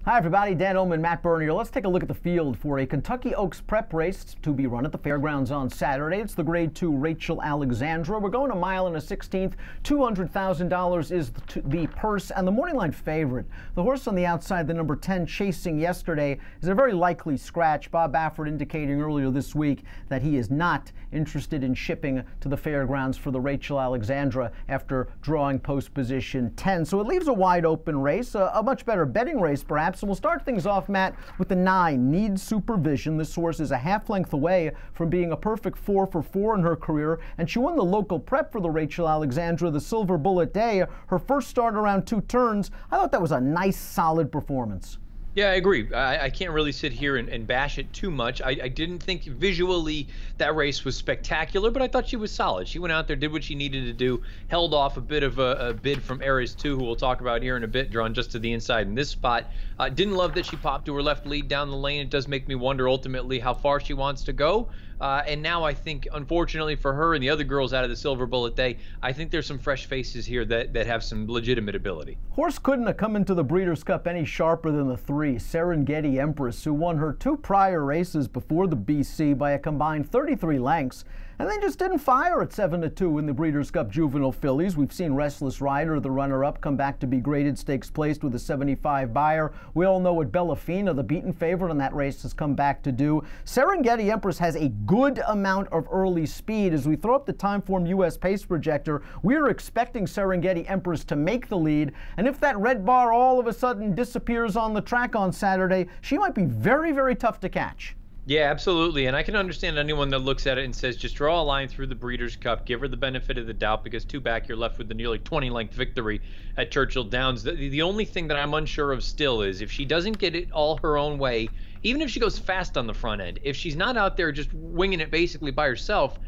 Hi everybody, Dan Illman, Matt Bernier. Let's take a look at the field for a Kentucky Oaks prep race to be run at the fairgrounds on Saturday. It's the Grade 2 Rachel Alexandra. We're going a mile and a 16th. $200,000 is the purse and the morning line favorite. The horse on the outside, the number 10, Chasing Yesterday, is a very likely scratch. Bob Baffert indicating earlier this week that he is not interested in shipping to the fairgrounds for the Rachel Alexandra after drawing post position 10. So it leaves a wide open race, a much better betting race perhaps. And we'll start things off, Matt, with the 9, Needs Supervision. This horse is a half length away from being a perfect 4 for 4 in her career, and she won the local prep for the Rachel Alexandra, the Silver Bullet Day. Her first start around 2 turns. I thought that was a nice, solid performance. Yeah, I agree. I can't really sit here and bash it too much. I didn't think visually that race was spectacular, but I thought she was solid. She went out there, did what she needed to do, held off a bit of a bid from Ares 2, who we'll talk about here in a bit, drawn just to the inside in this spot. Didn't love that she popped to her left lead down the lane. It does make me wonder ultimately how far she wants to go. And now I think, unfortunately for her and the other girls out of the Silver Bullet Day, I think there's some fresh faces here that have some legitimate ability. Horse couldn't have come into the Breeders' Cup any sharper than the 3, Serengeti Empress, who won her 2 prior races before the BC by a combined 33 lengths. And they just didn't fire at 7-2 in the Breeders' Cup Juvenile Fillies. We've seen Restless Rider, the runner-up, come back to be graded stakes placed with a 75 buyer. We all know what Bellafina, the beaten favorite in that race, has come back to do. Serengeti Empress has a good amount of early speed. As we throw up the Timeform US pace projector, we're expecting Serengeti Empress to make the lead. And if that red bar all of a sudden disappears on the track on Saturday, she might be very, very tough to catch. Yeah, absolutely. And I can understand anyone that looks at it and says, just draw a line through the Breeders' Cup, give her the benefit of the doubt, because 2 back, you're left with the nearly 20-length victory at Churchill Downs. The only thing that I'm unsure of still is if she doesn't get it all her own way, even if she goes fast on the front end, if she's not out there just winging it basically by herself,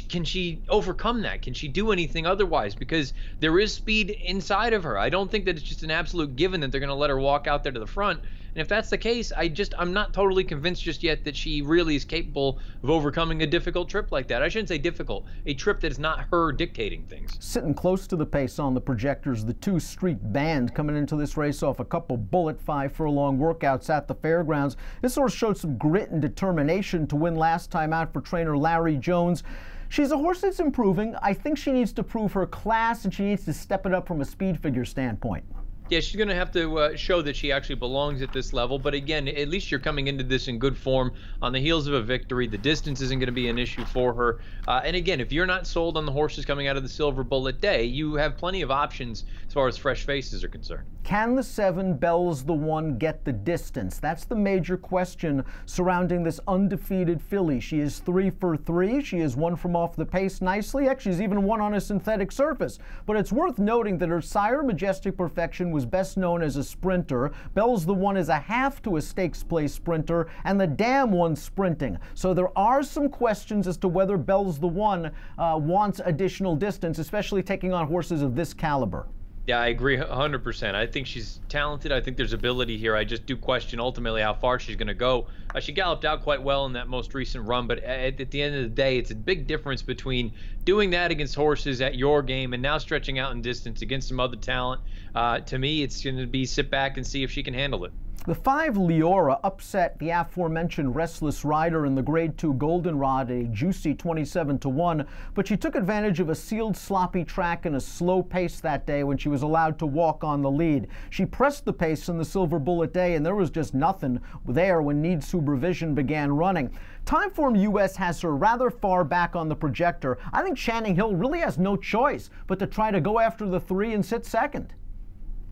can she overcome that? Can she do anything otherwise? Because there is speed inside of her. I don't think that it's just an absolute given that they're going to let her walk out there to the front. And if that's the case, I'm not totally convinced just yet that she really is capable of overcoming a difficult trip like that. I shouldn't say difficult, a trip that is not her dictating things. Sitting close to the pace on the projectors, the 2 Street Band coming into this race off a couple bullet 5 furlong workouts at the fairgrounds. This horse showed some grit and determination to win last time out for trainer Larry Jones. She's a horse that's improving. I think she needs to prove her class, and she needs to step it up from a speed figure standpoint. Yeah, she's going to have to show that she actually belongs at this level. But again, at least you're coming into this in good form on the heels of a victory. The distance isn't going to be an issue for her. And again, if you're not sold on the horses coming out of the Silver Bullet Day, you have plenty of options as far as fresh faces are concerned. Can the 7, Bell's the One, get the distance? That's the major question surrounding this undefeated filly. She is 3 for 3. She has won from off the pace nicely. Actually, she's even won on a synthetic surface. But it's worth noting that her sire, Majestic Perfection, was best known as a sprinter. Bell's the One is a half to a stakes play sprinter, and the Dam won sprinting. So there are some questions as to whether Bell's the One wants additional distance, especially taking on horses of this caliber. Yeah, I agree 100%. I think she's talented. I think there's ability here. I just do question ultimately how far she's going to go. She galloped out quite well in that most recent run, but at the end of the day, it's a big difference between doing that against horses at your game and now stretching out in distance against some other talent. To me, it's going to be sit back and see if she can handle it. The 5, Leora, upset the aforementioned Restless Rider in the Grade 2 Goldenrod, a juicy 27-1, but she took advantage of a sealed, sloppy track and a slow pace that day when she was allowed to walk on the lead. She pressed the pace in the Silver Bullet Day, and there was just nothing there when Needs Supervision began running. Timeform US has her rather far back on the projector. I think Channing Hill really has no choice but to try to go after the 3 and sit second.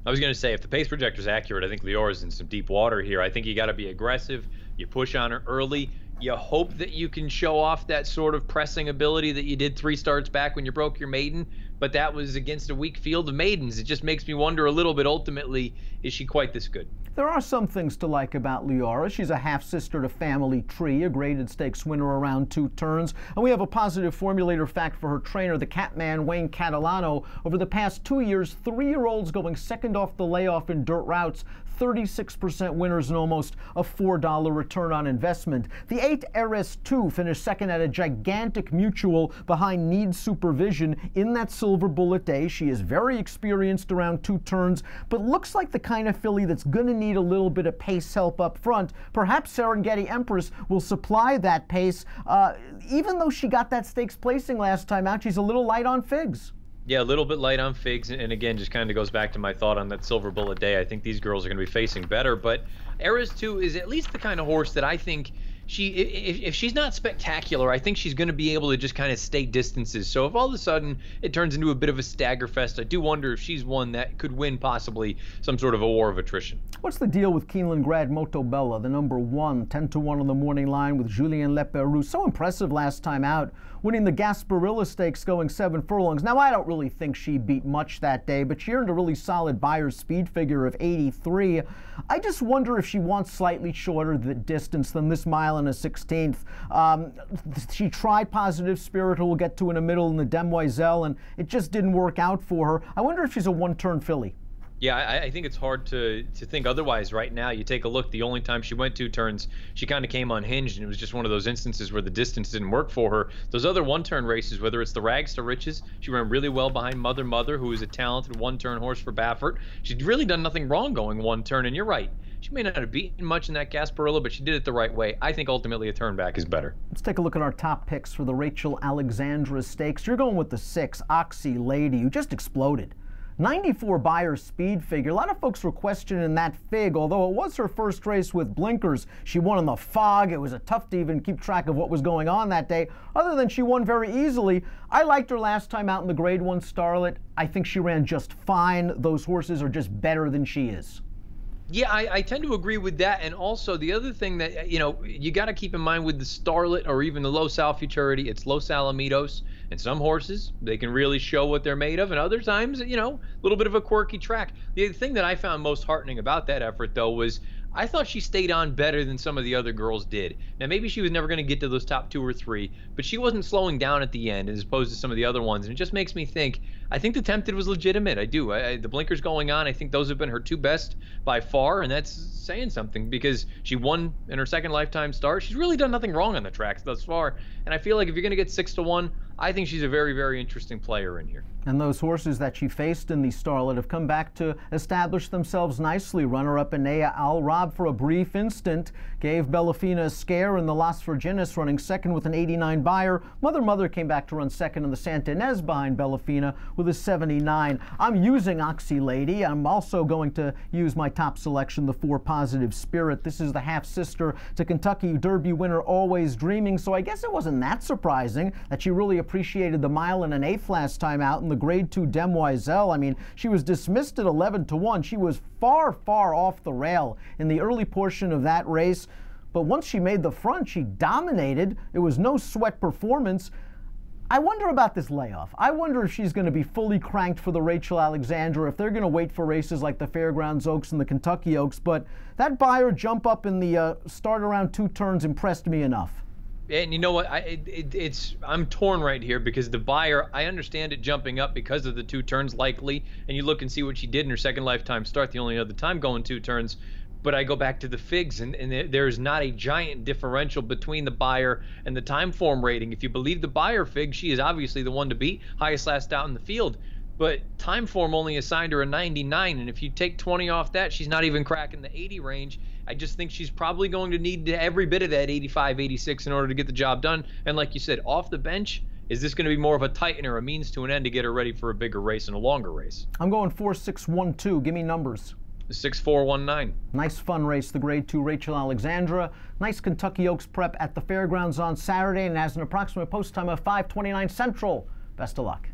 I was going to say, if the pace projector is accurate, I think Leora's in some deep water here. I think you got to be aggressive. You push on her early. You hope that you can show off that sort of pressing ability that you did 3 starts back when you broke your maiden, but that was against a weak field of maidens. It just makes me wonder a little bit, ultimately, is she quite this good? There are some things to like about Leora. She's a half-sister to Family Tree, a graded stakes winner around 2 turns. And we have a positive formulator fact for her trainer, the Catman Wayne Catalano. Over the past 2 years, 3-year-olds going second off the layoff in dirt routes, 36% winners and almost a $4 return on investment. The 8 RS2 finished second at a gigantic mutual behind Need Supervision in that Silver Bullet day. She is very experienced around 2 turns, but looks like the kind of filly that's going to need a little bit of pace help up front. Perhaps Serengeti Empress will supply that pace. Even though she got that stakes placing last time out, she's a little light on figs. Yeah, a little bit light on figs, and again, just kind of goes back to my thought on that Silver Bullet day. I think these girls are going to be facing better, but Eras 2 is at least the kind of horse that I think if she's not spectacular, I think she's going to be able to just kind of stay distances. So if all of a sudden it turns into a bit of a stagger fest, I do wonder if she's one that could win possibly some sort of a war of attrition. What's the deal with Keeneland grad Motobella, the number 1, 10-1 on the morning line with Julien Leperoux? So impressive last time out, winning the Gasparilla Stakes going 7 furlongs. Now, I don't really think she beat much that day, but she earned a really solid Buyer's speed figure of 83. I just wonder if she wants slightly shorter the distance than this mile and a 16th. She tried Positive Spirit, who we'll get to in a middle, in the Demoiselle, and it just didn't work out for her. I wonder if she's a one-turn filly. Yeah, I think it's hard to think otherwise right now. You take a look, the only time she went 2 turns, she kind of came unhinged, and it was just one of those instances where the distance didn't work for her. Those other one-turn races, whether it's the Rags to Riches, she ran really well behind Mother, who is a talented one-turn horse for Baffert. She'd really done nothing wrong going 1 turn, and you're right. She may not have beaten much in that Gasparilla, but she did it the right way. I think ultimately a turn back is better. Let's take a look at our top picks for the Rachel Alexandra Stakes. You're going with the 6, Oxy Lady, who just exploded. 94 Buyer's speed figure. A lot of folks were questioning that fig, although it was her first race with blinkers. She won in the fog. It was tough to even keep track of what was going on that day. Other than she won very easily. I liked her last time out in the Grade 1 Starlet. I think she ran just fine. Those horses are just better than she is. Yeah, I tend to agree with that. And also the other thing that, you got to keep in mind with the Starlet or even the Los Al Futurity, it's Los Alamitos. And some horses, they can really show what they're made of. And other times, a little bit of a quirky track. The thing that I found most heartening about that effort, though, was I thought she stayed on better than some of the other girls did. Now, maybe she was never going to get to those top 2 or 3, but she wasn't slowing down at the end as opposed to some of the other ones. And it just makes me think, I think the Tempted was legitimate. I do. The blinkers going on, I think those have been her 2 best by far, and that's saying something because she won in her second lifetime start. She's really done nothing wrong on the tracks thus far, and I feel like if you're going to get 6-1, I think she's a very, very interesting player in here. And those horses that she faced in the Starlet have come back to establish themselves nicely. Runner-up Enea Al Rab for a brief instant gave Bellafina a scare in the Las Virginas, running second with an 89 Buyer. Mother came back to run second in the Santa Ynez behind Bellafina with a 79. I'm using Oxy Lady. I'm also going to use my top selection, the 4 Positive Spirit. This is the half-sister to Kentucky Derby winner Always Dreaming, so I guess it wasn't that surprising that she really appreciated the mile and an 1/8 last time out in the Grade 2 Demoiselle. I mean, she was dismissed at 11-1. She was far off the rail in the early portion of that race, but once she made the front, she dominated. It was no sweat performance. I wonder about this layoff. I wonder if she's going to be fully cranked for the Rachel Alexandra, if they're going to wait for races like the Fairgrounds Oaks and the Kentucky Oaks, but that Buyer jump up in the start around 2 turns impressed me enough. And you know what? I'm torn right here because the Buyer, I understand it jumping up because of the 2 turns likely, and you look and see what she did in her second lifetime start, the only other time going 2 turns. But I go back to the figs, and there's not a giant differential between the Buyer and the time form rating. If you believe the Buyer fig, she is obviously the one to beat, highest last out in the field. But time form only assigned her a 99, and if you take 20 off that, she's not even cracking the 80 range. I just think she's probably going to need every bit of that 85, 86 in order to get the job done. And like you said, off the bench, is this going to be more of a tightener, a means to an end to get her ready for a bigger race and a longer race? I'm going 4-6-1-2. Give me numbers. 6-4-1-9. Nice fun race, the Grade 2 Rachel Alexandra. Nice Kentucky Oaks prep at the Fairgrounds on Saturday, and has an approximate post time of 5:29 Central. Best of luck.